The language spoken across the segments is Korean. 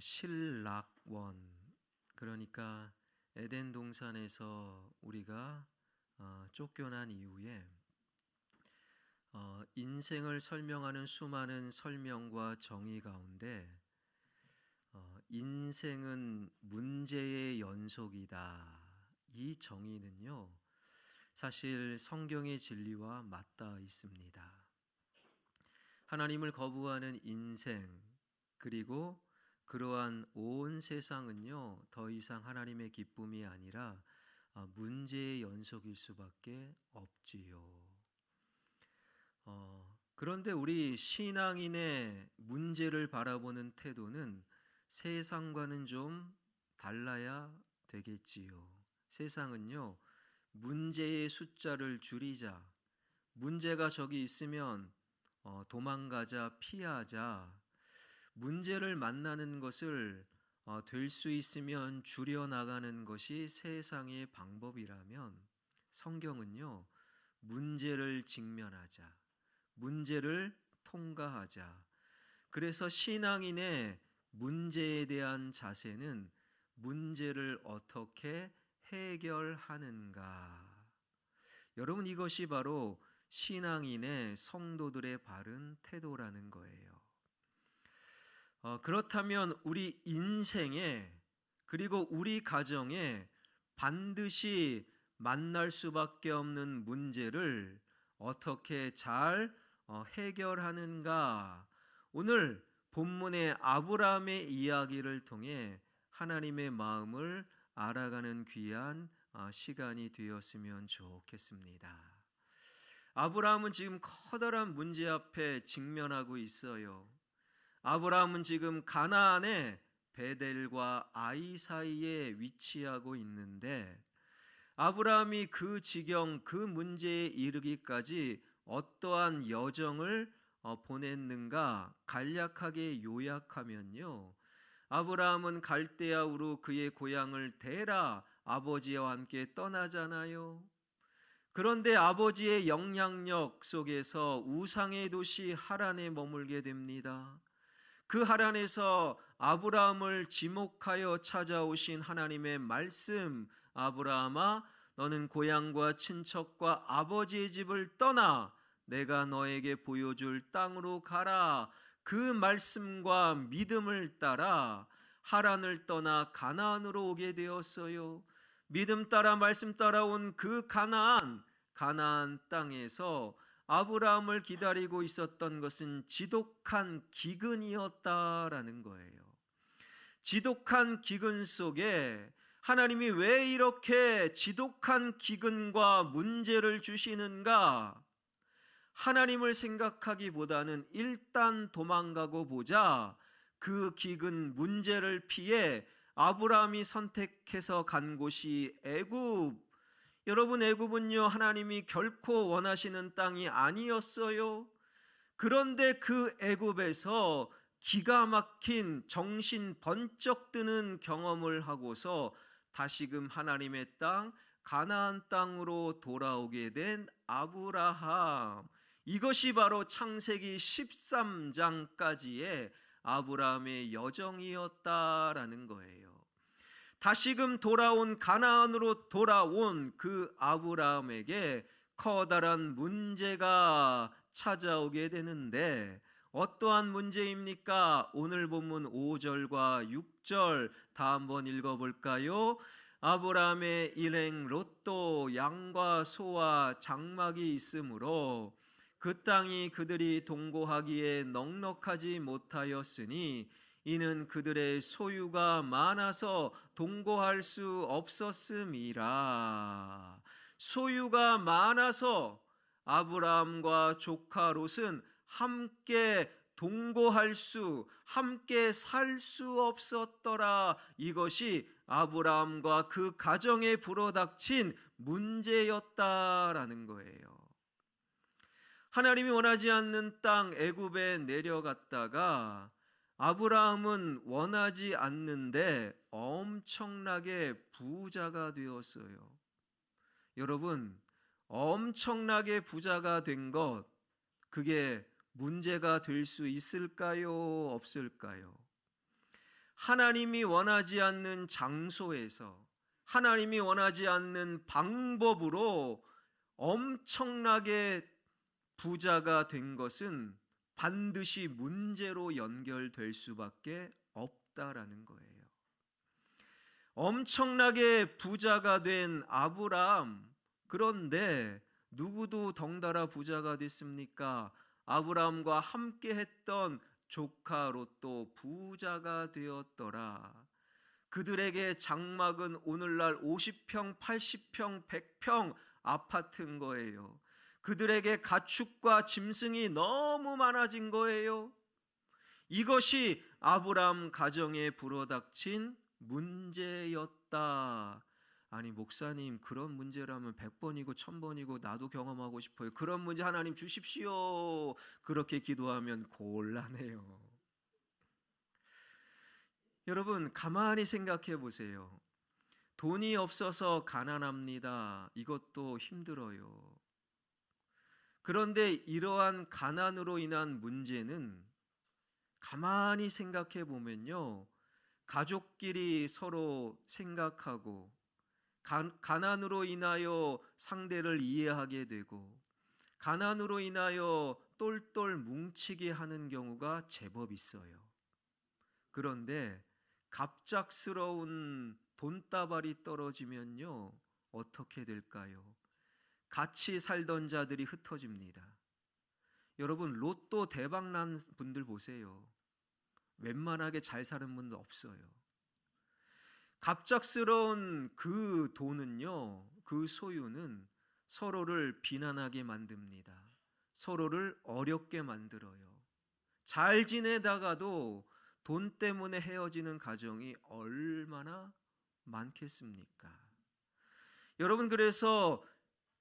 실락원, 그러니까 에덴 동산에서 우리가 쫓겨난 이후에 인생을 설명하는 수많은 설명과 정의 가운데 인생은 문제의 연속이다, 이 정의는요 사실 성경의 진리와 맞닿아 있습니다. 하나님을 거부하는 인생, 그리고 그러한 온 세상은요 더 이상 하나님의 기쁨이 아니라 문제의 연속일 수밖에 없지요. 그런데 우리 신앙인의 문제를 바라보는 태도는 세상과는 좀 달라야 되겠지요. 세상은요 문제의 숫자를 줄이자, 문제가 저기 있으면 도망가자, 피하자, 문제를 만나는 것을 될 수 있으면 줄여나가는 것이 세상의 방법이라면, 성경은요 문제를 직면하자, 문제를 통과하자. 그래서 신앙인의 문제에 대한 자세는 문제를 어떻게 해결하는가. 여러분, 이것이 바로 신앙인의 성도들의 바른 태도라는 거예요. 그렇다면 우리 인생에, 그리고 우리 가정에 반드시 만날 수밖에 없는 문제를 어떻게 잘 해결하는가. 오늘 본문의 아브라함의 이야기를 통해 하나님의 마음을 알아가는 귀한 시간이 되었으면 좋겠습니다. 아브라함은 지금 커다란 문제 앞에 직면하고 있어요. 아브라함은 지금 가나안의 베델과 아이 사이에 위치하고 있는데, 아브라함이 그 지경, 그 문제에 이르기까지 어떠한 여정을 보냈는가 간략하게 요약하면요, 아브라함은 갈대아 우르 그의 고향을 데라 아버지와 함께 떠나잖아요. 그런데 아버지의 영향력 속에서 우상의 도시 하란에 머물게 됩니다. 그 하란에서 아브라함을 지목하여 찾아오신 하나님의 말씀, 아브라함아, 너는 고향과 친척과 아버지의 집을 떠나 내가 너에게 보여줄 땅으로 가라. 그 말씀과 믿음을 따라 하란을 떠나 가나안으로 오게 되었어요. 믿음 따라 말씀 따라온 그 가나안 땅에서 아브라함을 기다리고 있었던 것은 지독한 기근이었다라는 거예요. 지독한 기근 속에 하나님이 왜 이렇게 지독한 기근과 문제를 주시는가? 하나님을 생각하기보다는 일단 도망가고 보자. 그 기근 문제를 피해 아브라함이 선택해서 간 곳이 애굽. 여러분, 애굽은요 하나님이 결코 원하시는 땅이 아니었어요. 그런데 그 애굽에서 기가 막힌 정신 번쩍 드는 경험을 하고서 다시금 하나님의 땅 가나안 땅으로 돌아오게 된 아브라함. 이것이 바로 창세기 13장까지의 아브라함의 여정이었다라는 거예요. 다시금 돌아온 가나안으로 돌아온 그 아브라함에게 커다란 문제가 찾아오게 되는데, 어떠한 문제입니까? 오늘 본문 5절과 6절 다 한번 읽어볼까요? 아브라함의 일행 롯도 양과 소와 장막이 있으므로 그 땅이 그들이 동거하기에 넉넉하지 못하였으니 이는 그들의 소유가 많아서 동거할 수 없었음이라. 소유가 많아서 아브라함과 조카 롯은 함께 동거할 수, 함께 살 수 없었더라. 이것이 아브라함과 그 가정에 불어닥친 문제였다라는 거예요. 하나님이 원하지 않는 땅 애굽에 내려갔다가 아브라함은 원하지 않는데 엄청나게 부자가 되었어요. 여러분, 엄청나게 부자가 된 것, 그게 문제가 될 수 있을까요? 없을까요? 하나님이 원하지 않는 장소에서 하나님이 원하지 않는 방법으로 엄청나게 부자가 된 것은 반드시 문제로 연결될 수밖에 없다라는 거예요. 엄청나게 부자가 된 아브라함, 그런데 누구도 덩달아 부자가 됐습니까? 아브라함과 함께 했던 조카 롯도 부자가 되었더라. 그들에게 장막은 오늘날 50평, 80평, 100평 아파트인 거예요. 그들에게 가축과 짐승이 너무 많아진 거예요. 이것이 아브라함 가정에 불어닥친 문제였다. 아니 목사님, 그런 문제라면 100번이고 1000번이고 나도 경험하고 싶어요. 그런 문제 하나님 주십시오. 그렇게 기도하면 곤란해요. 여러분 가만히 생각해 보세요. 돈이 없어서 가난합니다. 이것도 힘들어요. 그런데 이러한 가난으로 인한 문제는 가만히 생각해 보면요, 가족끼리 서로 생각하고 가난으로 인하여 상대를 이해하게 되고 가난으로 인하여 똘똘 뭉치게 하는 경우가 제법 있어요. 그런데 갑작스러운 돈다발이 떨어지면요, 어떻게 될까요? 같이 살던 자들이 흩어집니다. 여러분 로또 대박 난 분들 보세요. 웬만하게 잘 사는 분도 없어요. 갑작스러운 그 돈은요, 그 소유는 서로를 비난하게 만듭니다. 서로를 어렵게 만들어요. 잘 지내다가도 돈 때문에 헤어지는 가정이 얼마나 많겠습니까? 여러분, 그래서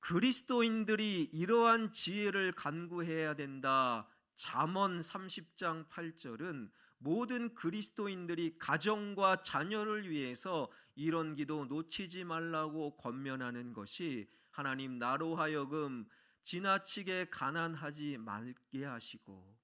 그리스도인들이 이러한 지혜를 간구해야 된다. 잠언 30장 8절은 모든 그리스도인들이 가정과 자녀를 위해서 이런 기도 놓치지 말라고 권면하는 것이, 하나님 나로 하여금 지나치게 가난하지 말게 하시고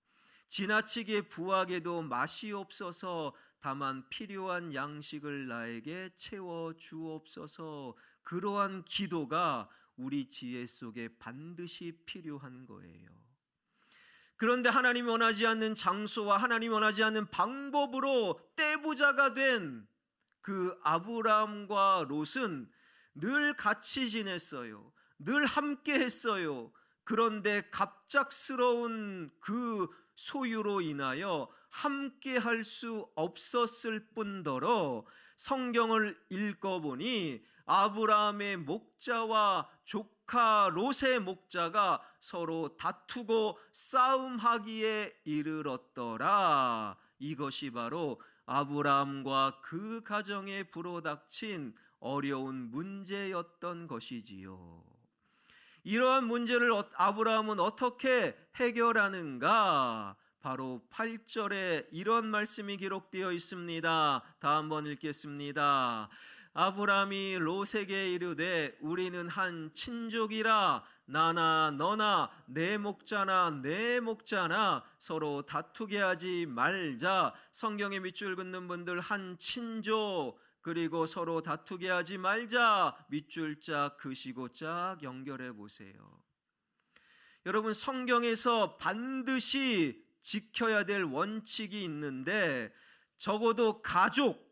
지나치게 부하게도 맛이 없어서 다만 필요한 양식을 나에게 채워 주옵소서. 그러한 기도가 우리 지혜 속에 반드시 필요한 거예요. 그런데 하나님이 원하지 않는 장소와 하나님이 원하지 않는 방법으로 떼부자가 된 그 아브라함과 롯은 늘 같이 지냈어요. 늘 함께 했어요. 그런데 갑작스러운 그 소유로 인하여 함께 할 수 없었을 뿐더러 성경을 읽어보니 아브라함의 목자와 조카 롯의 목자가 서로 다투고 싸움하기에 이르렀더라. 이것이 바로 아브라함과 그 가정에 불어닥친 어려운 문제였던 것이지요. 이러한 문제를 아브라함은 어떻게 해결하는가? 바로 8절에 이런 말씀이 기록되어 있습니다. 다 한번 읽겠습니다. 아브라함이 롯에게 이르되 우리는 한 친족이라 나나 너나 내 목자나 내 목자나 서로 다투게 하지 말자. 성경에 밑줄 긋는 분들 한 친족 그리고 서로 다투게 하지 말자 밑줄 짝 그시고 짝 연결해 보세요. 여러분 성경에서 반드시 지켜야 될 원칙이 있는데 적어도 가족,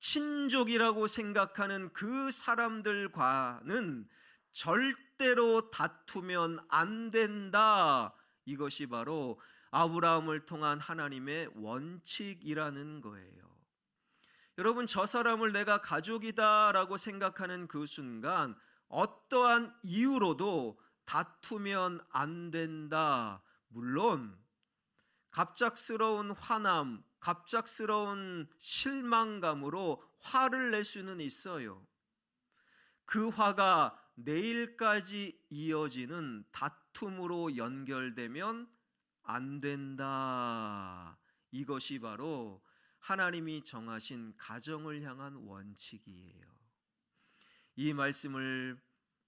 친족이라고 생각하는 그 사람들과는 절대로 다투면 안 된다. 이것이 바로 아브라함을 통한 하나님의 원칙이라는 거예요. 여러분 저 사람을 내가 가족이다 라고 생각하는 그 순간 어떠한 이유로도 다투면 안 된다. 물론 갑작스러운 화남, 갑작스러운 실망감으로 화를 낼 수는 있어요. 그 화가 내일까지 이어지는 다툼으로 연결되면 안 된다. 이것이 바로 하나님이 정하신 가정을 향한 원칙이에요. 이 말씀을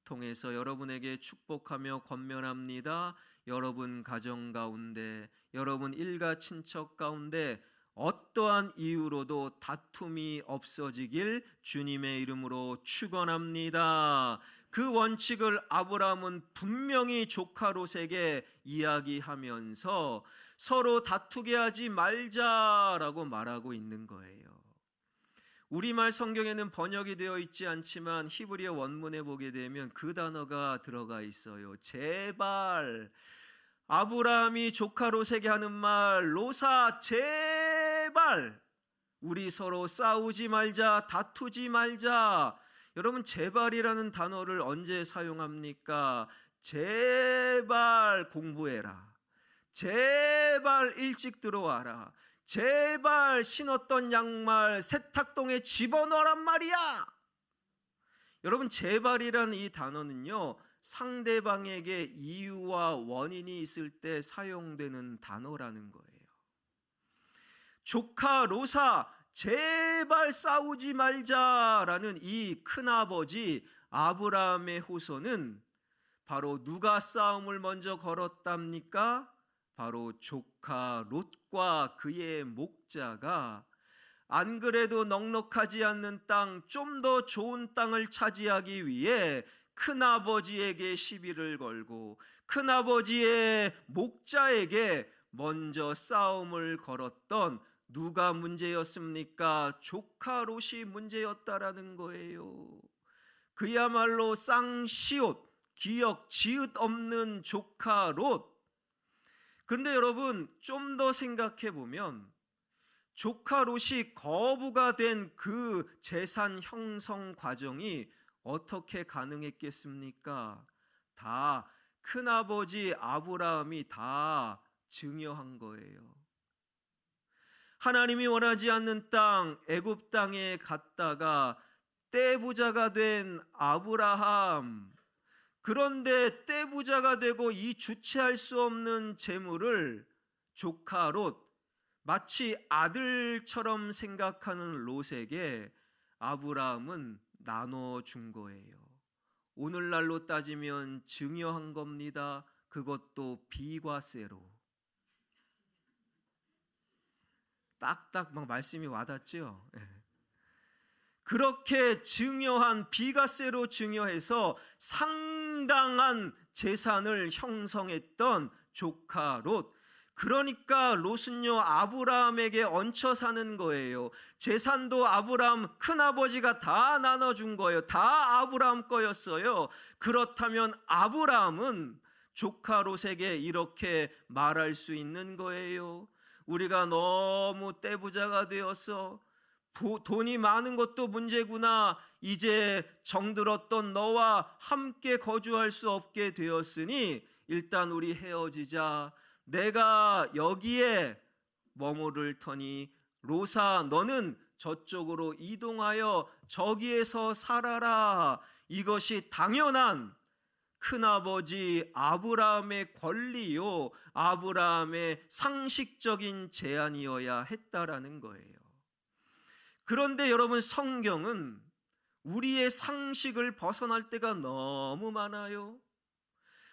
통해서 여러분에게 축복하며 권면합니다. 여러분 가정 가운데, 여러분 일가 친척 가운데 어떠한 이유로도 다툼이 없어지길 주님의 이름으로 축원합니다. 그 원칙을 아브라함은 분명히 조카 롯에게 이야기하면서 서로 다투게 하지 말자라고 말하고 있는 거예요. 우리말 성경에는 번역이 되어 있지 않지만 히브리어 원문에 보게 되면 그 단어가 들어가 있어요. 제발. 아브라함이 조카 롯에게 하는 말, 롯아 제발 우리 서로 싸우지 말자, 다투지 말자. 여러분, 제발이라는 단어를 언제 사용합니까? 제발 공부해라, 제발 일찍 들어와라, 제발 신었던 양말 세탁동에 집어넣으란 말이야. 여러분, 제발이라는 이 단어는요, 상대방에게 이유와 원인이 있을 때 사용되는 단어라는 거예요. 조카 롯아 제발 싸우지 말자라는 이 큰아버지 아브라함의 호소는 바로 누가 싸움을 먼저 걸었답니까? 바로 조카 롯과 그의 목자가 안 그래도 넉넉하지 않는 땅, 좀 더 좋은 땅을 차지하기 위해 큰아버지에게 시비를 걸고 큰아버지의 목자에게 먼저 싸움을 걸었던 누가 문제였습니까? 조카 롯이 문제였다라는 거예요. 그야말로 쌍시옷, 기역, 지읒 없는 조카 롯. 그런데 여러분, 좀 더 생각해 보면 조카 롯이 거부가 된 그 재산 형성 과정이 어떻게 가능했겠습니까? 다 큰아버지 아브라함이 다 증여한 거예요. 하나님이 원하지 않는 땅, 애굽 땅에 갔다가 떼부자가 된 아브라함. 그런데 떼부자가 되고 이 주체할 수 없는 재물을 조카 롯, 마치 아들처럼 생각하는 롯에게 아브라함은 나눠준 거예요. 오늘날로 따지면 증여한 겁니다. 그것도 비과세로. 딱딱 막 말씀이 와닿죠. 그렇게 증여한, 비과세로 증여해서 상당한 재산을 형성했던 조카 롯. 그러니까 롯은요, 아브라함에게 얹혀 사는 거예요. 재산도 아브라함 큰아버지가 다 나눠준 거예요. 다 아브라함 거였어요. 그렇다면 아브라함은 조카 롯에게 이렇게 말할 수 있는 거예요. 우리가 너무 떼부자가 되어서 돈이 많은 것도 문제구나. 이제 정들었던 너와 함께 거주할 수 없게 되었으니 일단 우리 헤어지자. 내가 여기에 머무를 터니 롯아 너는 저쪽으로 이동하여 저기에서 살아라. 이것이 당연한 큰아버지 아브라함의 권리요, 아브라함의 상식적인 제안이어야 했다라는 거예요. 그런데 여러분, 성경은 우리의 상식을 벗어날 때가 너무 많아요.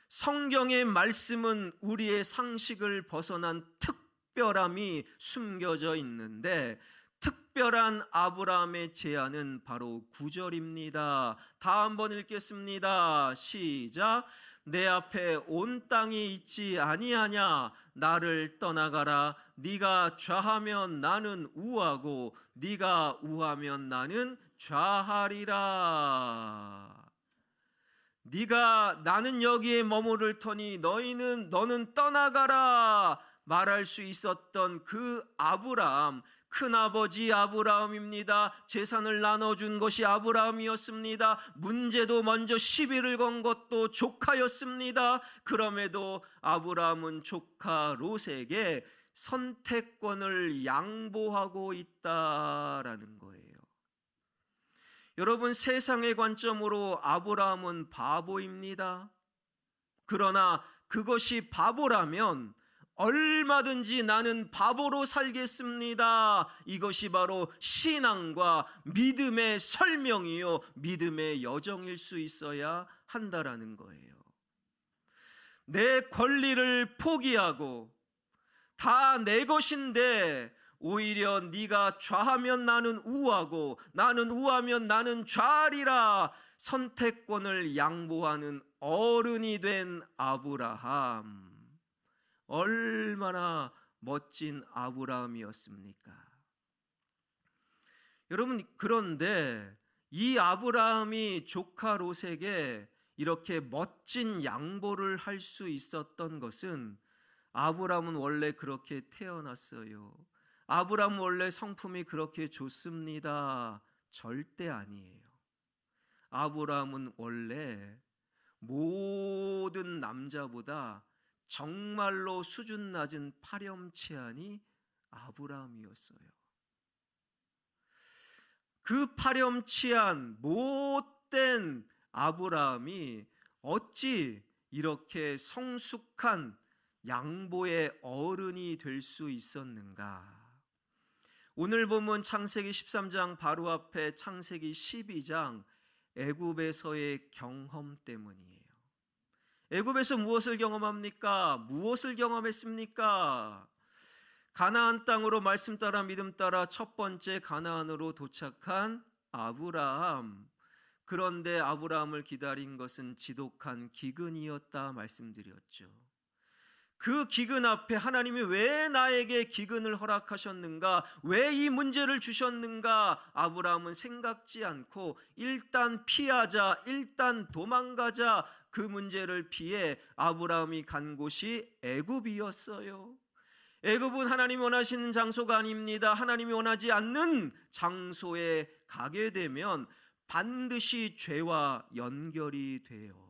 성경의 말씀은 우리의 상식을 벗어난 특별함이 숨겨져 있는데, 특별한 아브라함의 제안은 바로 9절입니다. 다 한번 읽겠습니다. 시작. 내 앞에 온 땅이 있지 아니하냐? 나를 떠나가라. 네가 좌하면 나는 우하고 네가 우하면 나는 좌하리라. 네가 나는 여기에 머무를 터니 너는 떠나가라 말할 수 있었던 그 아브라함, 큰아버지 아브라함입니다. 재산을 나눠준 것이 아브라함이었습니다. 문제도 먼저 시비를 건 것도 조카였습니다. 그럼에도 아브라함은 조카 롯에게 선택권을 양보하고 있다라는 거예요. 여러분, 세상의 관점으로 아브라함은 바보입니다. 그러나 그것이 바보라면 얼마든지 나는 바보로 살겠습니다. 이것이 바로 신앙과 믿음의 설명이요, 믿음의 여정일 수 있어야 한다라는 거예요. 내 권리를 포기하고 다 내 것인데 오히려 네가 좌하면 나는 우하고 나는 우하면 나는 좌하리라 선택권을 양보하는 어른이 된 아브라함. 얼마나 멋진 아브라함이었습니까? 여러분, 그런데 이 아브라함이 조카 롯에게 이렇게 멋진 양보를 할 수 있었던 것은 아브라함은 원래 그렇게 태어났어요. 아브라함은 원래 성품이 그렇게 좋습니다. 절대 아니에요. 아브라함은 원래 모든 남자보다 정말로 수준 낮은 파렴치한이 아브라함이었어요. 그 파렴치한 못된 아브라함이 어찌 이렇게 성숙한 양보의 어른이 될 수 있었는가? 오늘 보면 창세기 13장 바로 앞에 창세기 12장 애굽에서의 경험 때문이에요. 애굽에서 무엇을 경험합니까? 무엇을 경험했습니까? 가나안 땅으로 말씀 따라 믿음 따라 첫 번째 가나안으로 도착한 아브라함. 그런데 아브라함을 기다린 것은 지독한 기근이었다 말씀드렸죠. 그 기근 앞에 하나님이 왜 나에게 기근을 허락하셨는가? 왜 이 문제를 주셨는가? 아브라함은 생각지 않고 일단 피하자, 일단 도망가자. 그 문제를 피해 아브라함이 간 곳이 애굽이었어요. 애굽은 하나님이 원하시는 장소가 아닙니다. 하나님이 원하지 않는 장소에 가게 되면 반드시 죄와 연결이 돼요.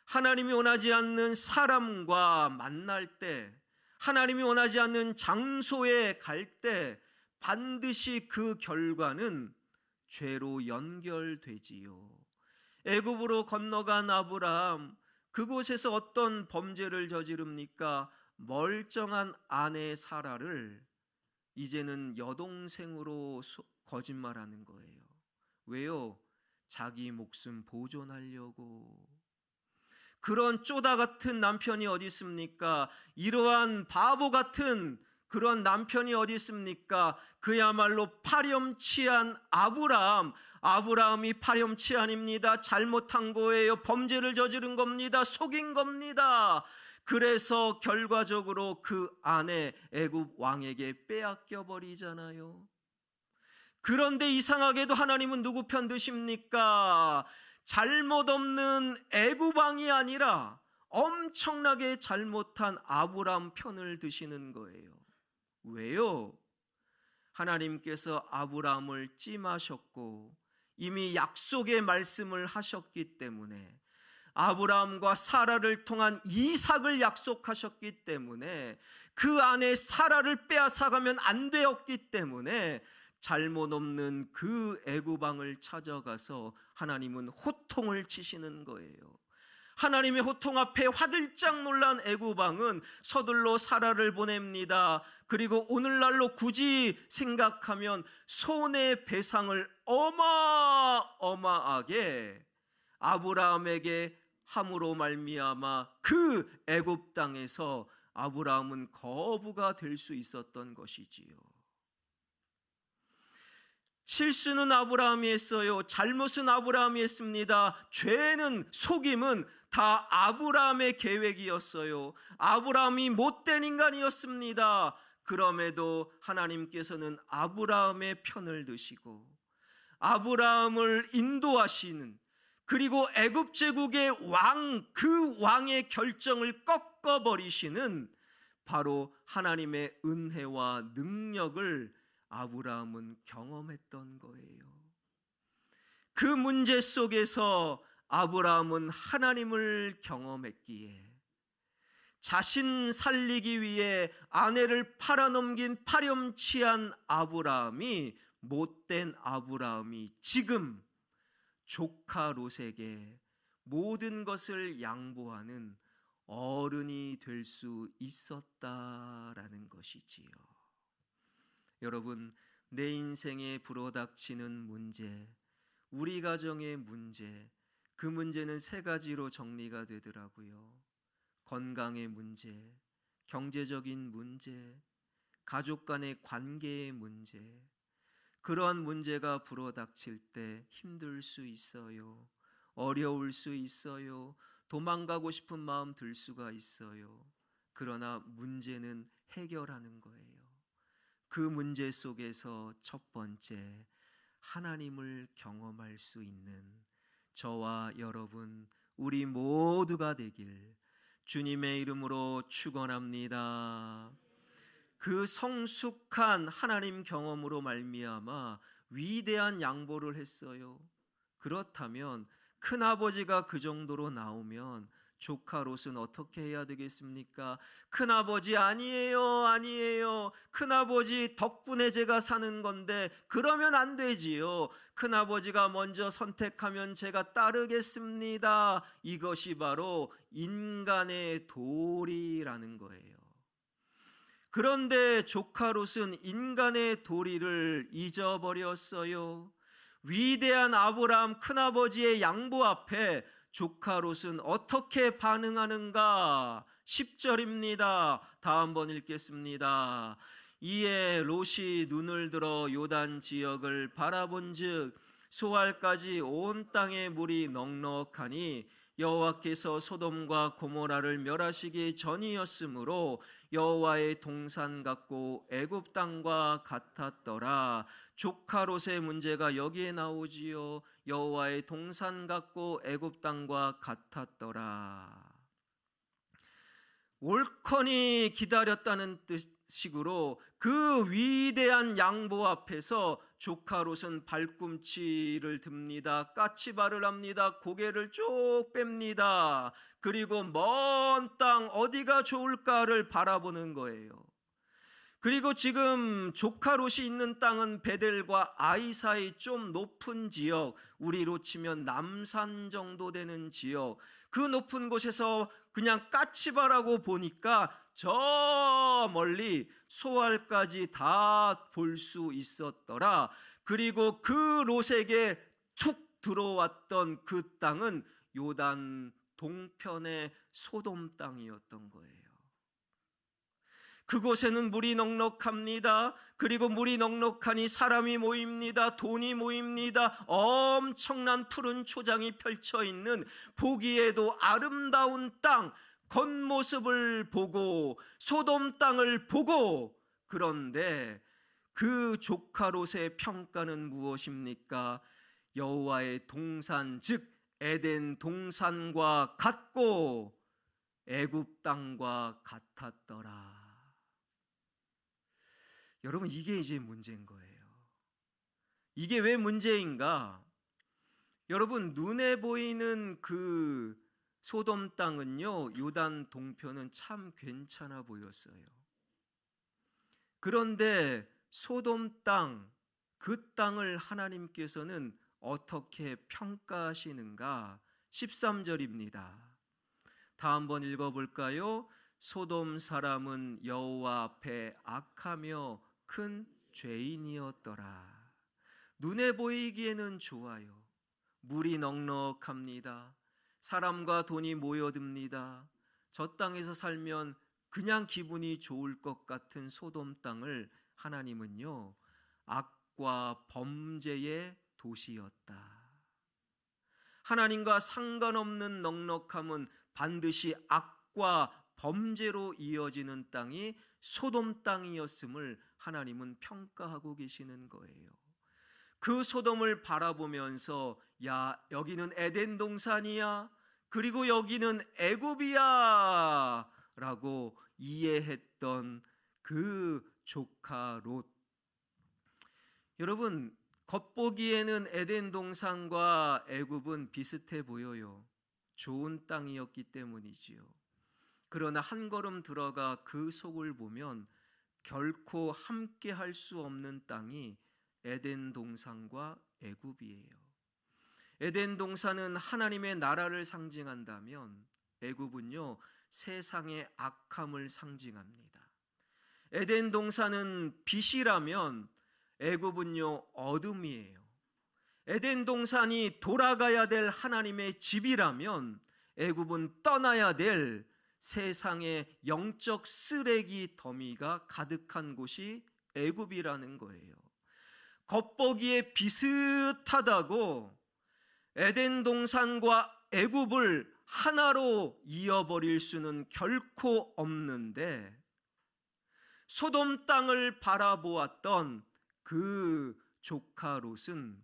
하나님이 원하지 않는 사람과 만날 때, 하나님이 원하지 않는 장소에 갈 때 반드시 그 결과는 죄로 연결되지요. 애굽으로 건너간 아브라함, 그곳에서 어떤 범죄를 저지릅니까? 멀쩡한 아내 사라를 이제는 여동생으로 거짓말하는 거예요. 왜요? 자기 목숨 보존하려고. 그런 쪼다 같은 남편이 어디 있습니까? 이러한 바보 같은 그런 남편이 어디 있습니까? 그야말로 파렴치한 아브라함이 파렴치한입니다. 잘못한 거예요. 범죄를 저지른 겁니다. 속인 겁니다. 그래서 결과적으로 그 아내 애굽 왕에게 빼앗겨 버리잖아요. 그런데 이상하게도 하나님은 누구 편 드십니까? 잘못 없는 애굽 왕이 아니라 엄청나게 잘못한 아브라함 편을 드시는 거예요. 왜요? 하나님께서 아브라함을 찜하셨고 이미 약속의 말씀을 하셨기 때문에, 아브라함과 사라를 통한 이삭을 약속하셨기 때문에, 그 안에 사라를 빼앗아가면 안 되었기 때문에 잘못 없는 그 애굽 왕을 찾아가서 하나님은 호통을 치시는 거예요. 하나님의 호통 앞에 화들짝 놀란 애굽 왕은 서둘러 사라를 보냅니다. 그리고 오늘날로 굳이 생각하면 손해배상을 어마어마하게 아브라함에게 함으로 말미암아 그 애굽 땅에서 아브라함은 거부가 될 수 있었던 것이지요. 실수는 아브라함이 했어요. 잘못은 아브라함이 했습니다. 죄는, 속임은 다 아브라함의 계획이었어요. 아브라함이 못된 인간이었습니다. 그럼에도 하나님께서는 아브라함의 편을 드시고 아브라함을 인도하시는, 그리고 애굽 제국의 왕, 그 왕의 결정을 꺾어버리시는 바로 하나님의 은혜와 능력을 아브라함은 경험했던 거예요. 그 문제 속에서 아브라함은 하나님을 경험했기에 자신 살리기 위해 아내를 팔아넘긴 파렴치한 아브라함이, 못된 아브라함이 지금 조카 롯에게 모든 것을 양보하는 어른이 될 수 있었다라는 것이지요. 여러분, 내 인생에 불어닥치는 문제, 우리 가정의 문제, 그 문제는 세 가지로 정리가 되더라고요. 건강의 문제, 경제적인 문제, 가족 간의 관계의 문제, 그러한 문제가 불어닥칠 때 힘들 수 있어요. 어려울 수 있어요. 도망가고 싶은 마음 들 수가 있어요. 그러나 문제는 해결하는 거예요. 그 문제 속에서 첫 번째, 하나님을 경험할 수 있는 저와 여러분, 우리 모두가 되길 주님의 이름으로 축원합니다. 그 성숙한 하나님 경험으로 말미암아 위대한 양보를 했어요. 그렇다면 큰아버지가 그 정도로 나오면 조카 롯은 어떻게 해야 되겠습니까? 큰아버지 아니에요. 큰아버지 덕분에 제가 사는 건데 그러면 안 되지요. 큰아버지가 먼저 선택하면 제가 따르겠습니다. 이것이 바로 인간의 도리라는 거예요. 그런데 조카 롯은 인간의 도리를 잊어버렸어요. 위대한 아브라함 큰아버지의 양보 앞에 조카 롯은 어떻게 반응하는가? 10절입니다. 다 한번 읽겠습니다. 이에 롯이 눈을 들어 요단 지역을 바라본즉 소알까지 온 땅에 물이 넉넉하니 여호와께서 소돔과 고모라를 멸하시기 전이었으므로 여호와의 동산 같고 애굽 땅과 같았더라. 조카 롯의 문제가 여기에 나오지요. 여호와의 동산 같고 애굽 땅과 같았더라. 올컨이 기다렸다는 뜻식으로 그 위대한 양보 앞에서 조카 롯은 발꿈치를 듭니다. 까치발을 합니다. 고개를 쭉 뺍니다. 그리고 먼 땅 어디가 좋을까를 바라보는 거예요. 그리고 지금 조카 롯이 있는 땅은 베델과 아이 사이 좀 높은 지역, 우리로 치면 남산 정도 되는 지역, 그 높은 곳에서 그냥 까치바라고 보니까 저 멀리 소알까지 다 볼 수 있었더라. 그리고 그 롯에게 툭 들어왔던 그 땅은 요단 동편의 소돔 땅이었던 거예요. 그곳에는 물이 넉넉합니다. 그리고 물이 넉넉하니 사람이 모입니다. 돈이 모입니다. 엄청난 푸른 초장이 펼쳐 있는 보기에도 아름다운 땅, 겉모습을 보고 소돔 땅을 보고, 그런데 그 조카 롯의 평가는 무엇입니까? 여호와의 동산, 즉 에덴 동산과 같고 애굽 땅과 같았더라. 여러분, 이게 이제 문제인 거예요. 이게 왜 문제인가? 여러분, 눈에 보이는 그 소돔 땅은요, 요단 동편은 참 괜찮아 보였어요. 그런데 소돔 땅, 그 땅을 하나님께서는 어떻게 평가하시는가? 13절입니다. 다 한번 읽어볼까요? 소돔 사람은 여호와 앞에 악하며 큰 죄인이었더라. 눈에 보이기에는 좋아요. 물이 넉넉합니다. 사람과 돈이 모여듭니다. 저 땅에서 살면 그냥 기분이 좋을 것 같은 소돔 땅을 하나님은요, 악과 범죄의 도시였다. 하나님과 상관없는 넉넉함은 반드시 악과 범죄로 이어지는 땅이 소돔 땅이었음을 하나님은 평가하고 계시는 거예요. 그 소돔을 바라보면서 야, 여기는 에덴 동산이야, 그리고 여기는 애굽이야 라고 이해했던 그 조카 롯. 여러분, 겉보기에는 에덴 동산과 애굽은 비슷해 보여요. 좋은 땅이었기 때문이지요. 그러나 한 걸음 들어가 그 속을 보면 결코 함께 할 수 없는 땅이 에덴 동산과 애굽이에요. 에덴 동산은 하나님의 나라를 상징한다면 애굽은요, 세상의 악함을 상징합니다. 에덴 동산은 빛이라면 애굽은요, 어둠이에요. 에덴 동산이 돌아가야 될 하나님의 집이라면 애굽은 떠나야 될 세상의 영적 쓰레기 더미가 가득한 곳이 애굽이라는 거예요. 겉보기에 비슷하다고 에덴 동산과 애굽을 하나로 이어버릴 수는 결코 없는데, 소돔 땅을 바라보았던 그 조카 롯은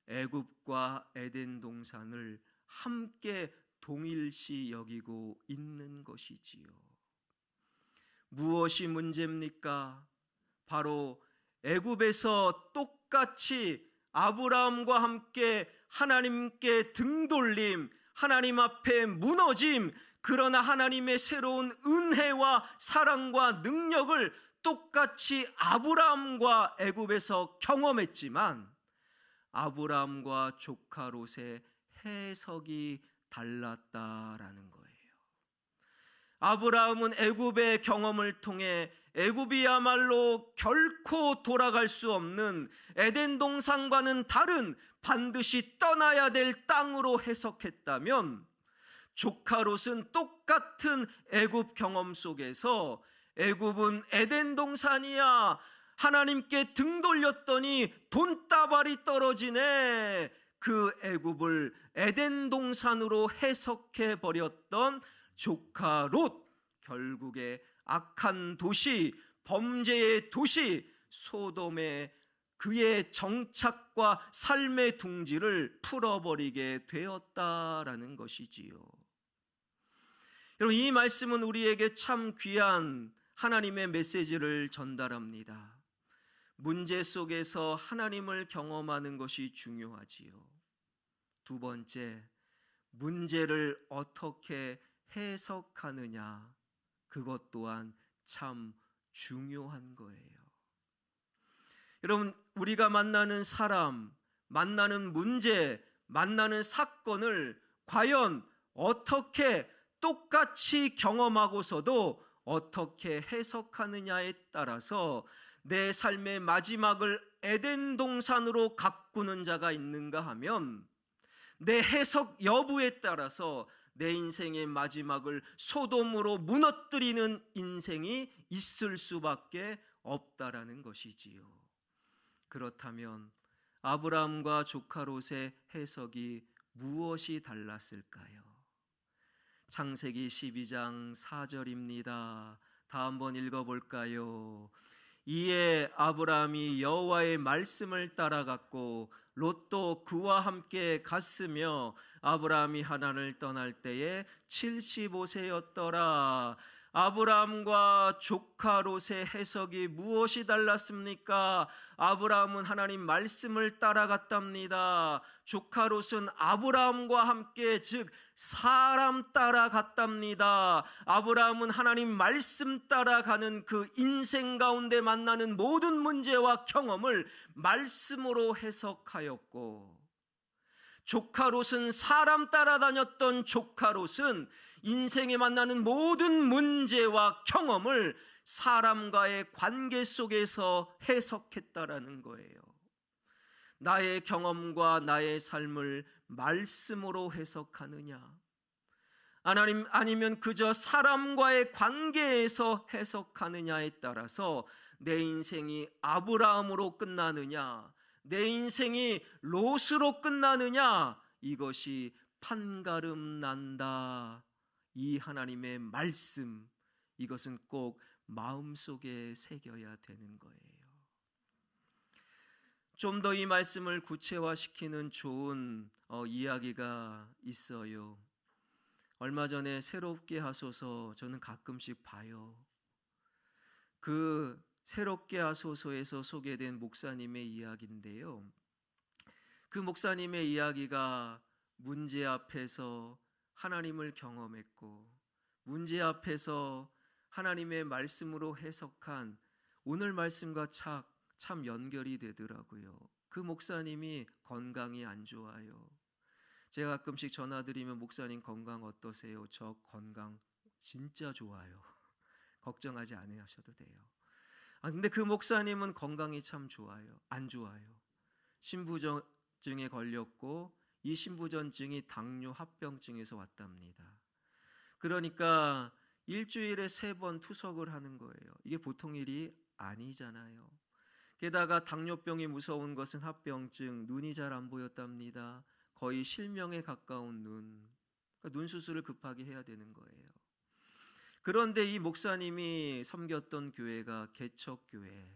애굽과 에덴 동산을 함께 동일시 여기고 있는 것이지요. 무엇이 문제입니까? 바로 애굽에서 똑같이 아브라함과 함께 하나님께 등돌림, 하나님 앞에 무너짐, 그러나 하나님의 새로운 은혜와 사랑과 능력을 똑같이 아브라함과 애굽에서 경험했지만 아브라함과 조카 롯의 해석이 달랐다라는 거예요. 아브라함은 애굽의 경험을 통해 애굽이야말로 결코 돌아갈 수 없는 에덴 동산과는 다른 반드시 떠나야 될 땅으로 해석했다면, 조카 롯은 똑같은 애굽 경험 속에서 애굽은 에덴 동산이야, 하나님께 등 돌렸더니 돈다발이 떨어지네, 그 애굽을 에덴 동산으로 해석해 버렸던 조카 롯, 결국에 악한 도시, 범죄의 도시 소돔의 그의 정착과 삶의 둥지를 풀어버리게 되었다라는 것이지요. 여러분, 이 말씀은 우리에게 참 귀한 하나님의 메시지를 전달합니다. 문제 속에서 하나님을 경험하는 것이 중요하지요. 두 번째, 문제를 어떻게 해석하느냐, 그것 또한 참 중요한 거예요. 여러분, 우리가 만나는 사람, 만나는 문제, 만나는 사건을 과연 어떻게 똑같이 경험하고서도 어떻게 해석하느냐에 따라서 내 삶의 마지막을 에덴 동산으로 가꾸는 자가 있는가 하면, 내 해석 여부에 따라서 내 인생의 마지막을 소돔으로 무너뜨리는 인생이 있을 수밖에 없다라는 것이지요. 그렇다면 아브라함과 조카 롯의 해석이 무엇이 달랐을까요? 창세기 12장 4절입니다. 다 한번 읽어볼까요? 이에 아브라함이 여호와의 말씀을 따라갔고 롯도 그와 함께 갔으며 아브라함이 하란을 떠날 때에 75세였더라. 아브라함과 조카 롯의 해석이 무엇이 달랐습니까? 아브라함은 하나님 말씀을 따라갔답니다. 조카 롯은 아브라함과 함께, 즉 사람 따라갔답니다. 아브라함은 하나님 말씀 따라가는 그 인생 가운데 만나는 모든 문제와 경험을 말씀으로 해석하였고, 조카 롯은 사람 따라다녔던 조카 롯은 인생에 만나는 모든 문제와 경험을 사람과의 관계 속에서 해석했다라는 거예요. 나의 경험과 나의 삶을 말씀으로 해석하느냐, 아니면 그저 사람과의 관계에서 해석하느냐에 따라서 내 인생이 아브라함으로 끝나느냐, 내 인생이 롯으로 끝나느냐, 이것이 판가름 난다. 이 하나님의 말씀, 이것은 꼭 마음속에 새겨야 되는 거예요. 좀 더 이 말씀을 구체화시키는 좋은 이야기가 있어요. 얼마 전에 새롭게 하소서 저는 가끔씩 봐요. 그 새롭게 하소서에서 소개된 목사님의 이야기인데요. 그 목사님의 이야기가 문제 앞에서 하나님을 경험했고, 문제 앞에서 하나님의 말씀으로 해석한 오늘 말씀과 참 연결이 되더라고요. 그 목사님이 건강이 안 좋아요. 제가 가끔씩 전화드리면 목사님 건강 어떠세요? 저 건강 진짜 좋아요. 걱정하지 않으셔도 돼요. 근데 그 목사님은 건강이 참 좋아요. 안 좋아요. 신부전증에 걸렸고 이 신부전증이 당뇨 합병증에서 왔답니다. 그러니까 일주일에 3번 투석을 하는 거예요. 이게 보통 일이 아니잖아요. 게다가 당뇨병이 무서운 것은 합병증, 눈이 잘 안 보였답니다. 거의 실명에 가까운 눈. 그러니까 눈 수술을 급하게 해야 되는 거예요. 그런데 이 목사님이 섬겼던 교회가 개척교회.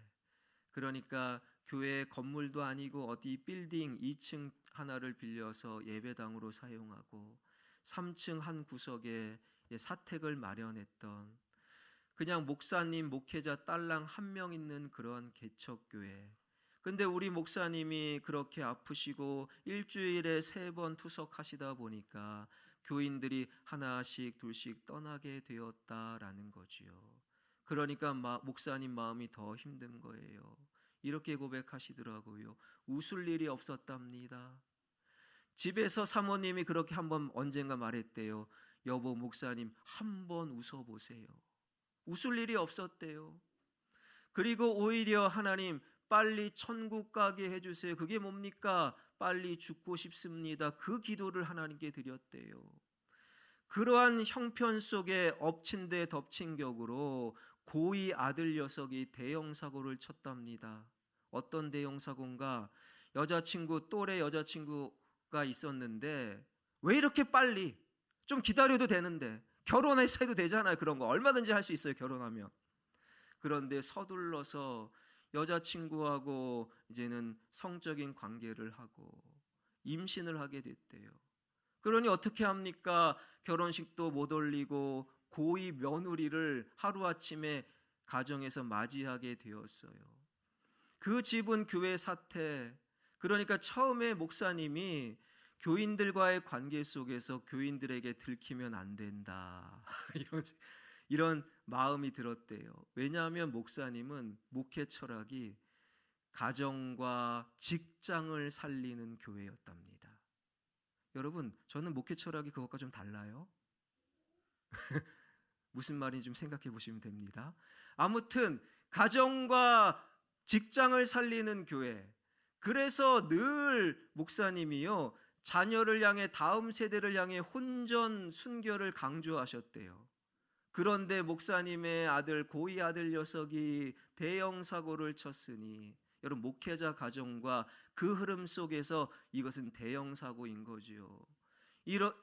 그러니까 교회 건물도 아니고 어디 빌딩 2층 하나를 빌려서 예배당으로 사용하고 3층 한 구석에 사택을 마련했던, 그냥 목사님, 목회자 딸랑 한 명 있는 그런 개척교회. 근데 우리 목사님이 그렇게 아프시고 일주일에 3번 투석하시다 보니까 교인들이 하나씩 둘씩 떠나게 되었다라는 거지요. 그러니까 목사님 마음이 더 힘든 거예요. 이렇게 고백하시더라고요. 웃을 일이 없었답니다. 집에서 사모님이 그렇게 한번 언젠가 말했대요. 여보, 목사님 한번 웃어보세요. 웃을 일이 없었대요. 그리고 오히려 하나님 빨리 천국 가게 해주세요. 그게 뭡니까? 빨리 죽고 싶습니다. 그 기도를 하나님께 드렸대요. 그러한 형편 속에 엎친 데 덮친 격으로 고이 아들 녀석이 대형 사고를 쳤답니다. 어떤 대형 사고인가? 여자친구, 또래 여자친구가 있었는데 왜 이렇게 빨리? 좀 기다려도 되는데, 결혼해서 해도 되잖아요. 그런 거 얼마든지 할 수 있어요, 결혼하면. 그런데 서둘러서 여자친구하고 이제는 성적인 관계를 하고 임신을 하게 됐대요. 그러니 어떻게 합니까? 결혼식도 못 올리고 고이 며느리를 하루아침에 가정에서 맞이하게 되었어요. 그 집은 교회 사태. 그러니까 처음에 목사님이 교인들과의 관계 속에서 교인들에게 들키면 안 된다 이런 마음이 들었대요. 왜냐하면 목사님은 목회 철학이 가정과 직장을 살리는 교회였답니다. 여러분, 저는 목회 철학이 그것과 좀 달라요. 무슨 말인지 좀 생각해 보시면 됩니다. 아무튼 가정과 직장을 살리는 교회. 그래서 늘 목사님이요, 자녀를 향해, 다음 세대를 향해 혼전 순결을 강조하셨대요. 그런데 목사님의 아들, 고이 아들 녀석이 대형 사고를 쳤으니 여러분, 목회자 가정과 그 흐름 속에서 이것은 대형 사고인 거지요.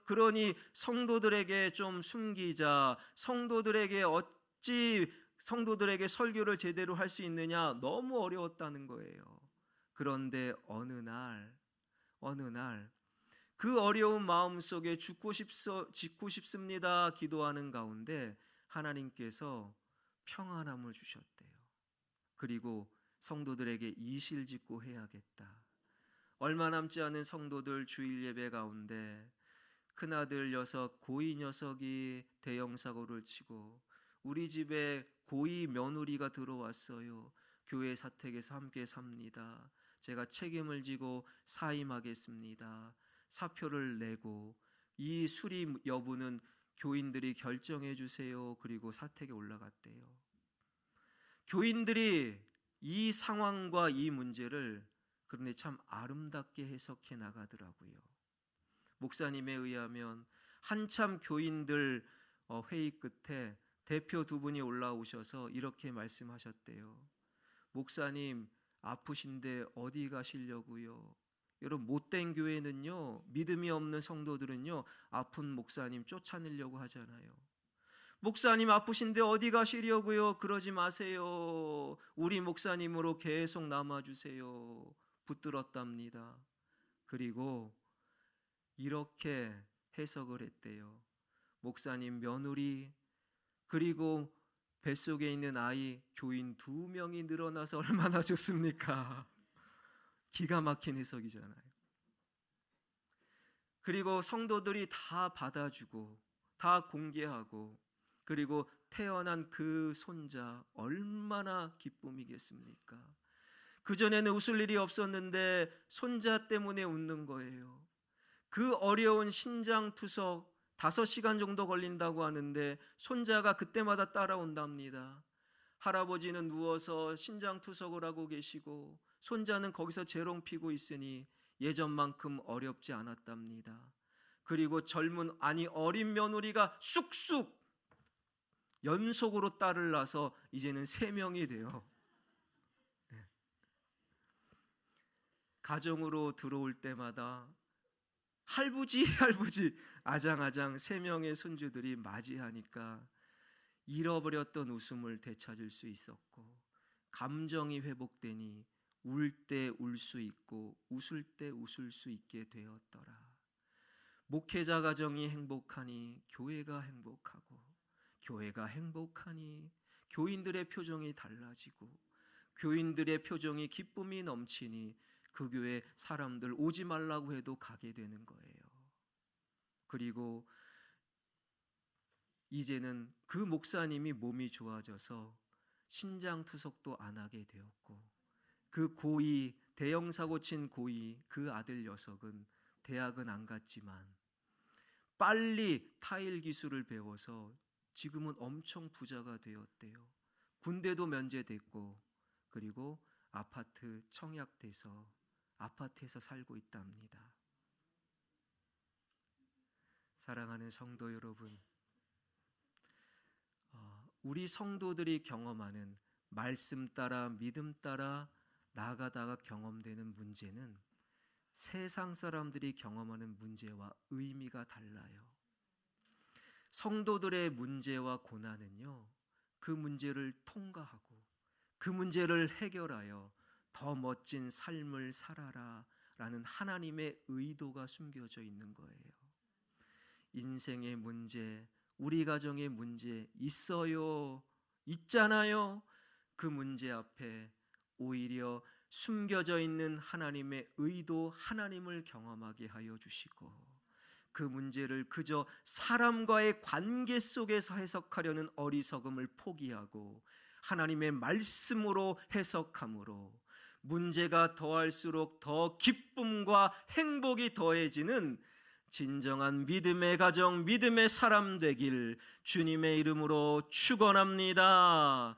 그러니 성도들에게 좀 숨기자, 성도들에게 어찌 성도들에게 설교를 제대로 할 수 있느냐, 너무 어려웠다는 거예요. 그런데 어느 날 그 어려운 마음 속에 죽고 싶습니다 기도하는 가운데 하나님께서 평안함을 주셨대요. 그리고 성도들에게 이실직고 해야겠다. 얼마 남지 않은 성도들 주일 예배 가운데 큰아들 녀석, 고이 녀석이 대형 사고를 치고 우리 집에 고이 며느리가 들어왔어요. 교회 사택에서 함께 삽니다. 제가 책임을 지고 사임하겠습니다. 사표를 내고 이 수리 여부는 교인들이 결정해 주세요. 그리고 사택에 올라갔대요. 교인들이 이 상황과 이 문제를 그런데 참 아름답게 해석해 나가더라고요. 목사님에 의하면 한참 교인들 회의 끝에 대표 2분이 올라오셔서 이렇게 말씀하셨대요. 목사님, 아프신데 어디 가시려고요? 여러분, 못된 교회는요, 믿음이 없는 성도들은요, 아픈 목사님 쫓아내려고 하잖아요. 목사님 아프신데 어디 가시려고요? 그러지 마세요. 우리 목사님으로 계속 남아주세요. 붙들었답니다. 그리고 이렇게 해석을 했대요. 목사님 며느리, 그리고 뱃속에 있는 아이, 교인 2명이 늘어나서 얼마나 좋습니까? 기가 막힌 해석이잖아요. 그리고 성도들이 다 받아주고 다 공개하고, 그리고 태어난 그 손자 얼마나 기쁨이겠습니까? 그전에는 웃을 일이 없었는데 손자 때문에 웃는 거예요. 그 어려운 신장투석 5시간 정도 걸린다고 하는데 손자가 그때마다 따라온답니다. 할아버지는 누워서 신장투석을 하고 계시고 손자는 거기서 재롱 피고 있으니 예전만큼 어렵지 않았답니다. 그리고 어린 며느리가 쑥쑥 연속으로 딸을 낳아서 이제는 3명이 돼요. 가정으로 들어올 때마다 할부지 아장아장 3명의 손주들이 맞이하니까 잃어버렸던 웃음을 되찾을 수 있었고, 감정이 회복되니 울 때 울 수 있고 웃을 때 웃을 수 있게 되었더라. 목회자 가정이 행복하니 교회가 행복하고, 교회가 행복하니 교인들의 표정이 달라지고, 교인들의 표정이 기쁨이 넘치니 그 교회 사람들 오지 말라고 해도 가게 되는 거예요. 그리고 이제는 그 목사님이 몸이 좋아져서 신장투석도 안 하게 되었고, 그 고이, 대형사고 친 고이 그 아들 녀석은 대학은 안 갔지만 빨리 타일 기술을 배워서 지금은 엄청 부자가 되었대요. 군대도 면제됐고, 그리고 아파트 청약돼서 아파트에서 살고 있답니다. 사랑하는 성도 여러분, 우리 성도들이 경험하는 말씀 따라 믿음 따라 나아가다가 경험되는 문제는 세상 사람들이 경험하는 문제와 의미가 달라요. 성도들의 문제와 고난은요, 그 문제를 통과하고 그 문제를 해결하여 더 멋진 삶을 살아라 라는 하나님의 의도가 숨겨져 있는 거예요. 인생의 문제, 우리 가정의 문제 있어요, 있잖아요. 그 문제 앞에 오히려 숨겨져 있는 하나님의 의도, 하나님을 경험하게 하여 주시고, 그 문제를 그저 사람과의 관계 속에서 해석하려는 어리석음을 포기하고 하나님의 말씀으로 해석함으로 문제가 더할수록 더 기쁨과 행복이 더해지는 진정한 믿음의 가정, 믿음의 사람 되길 주님의 이름으로 축원합니다.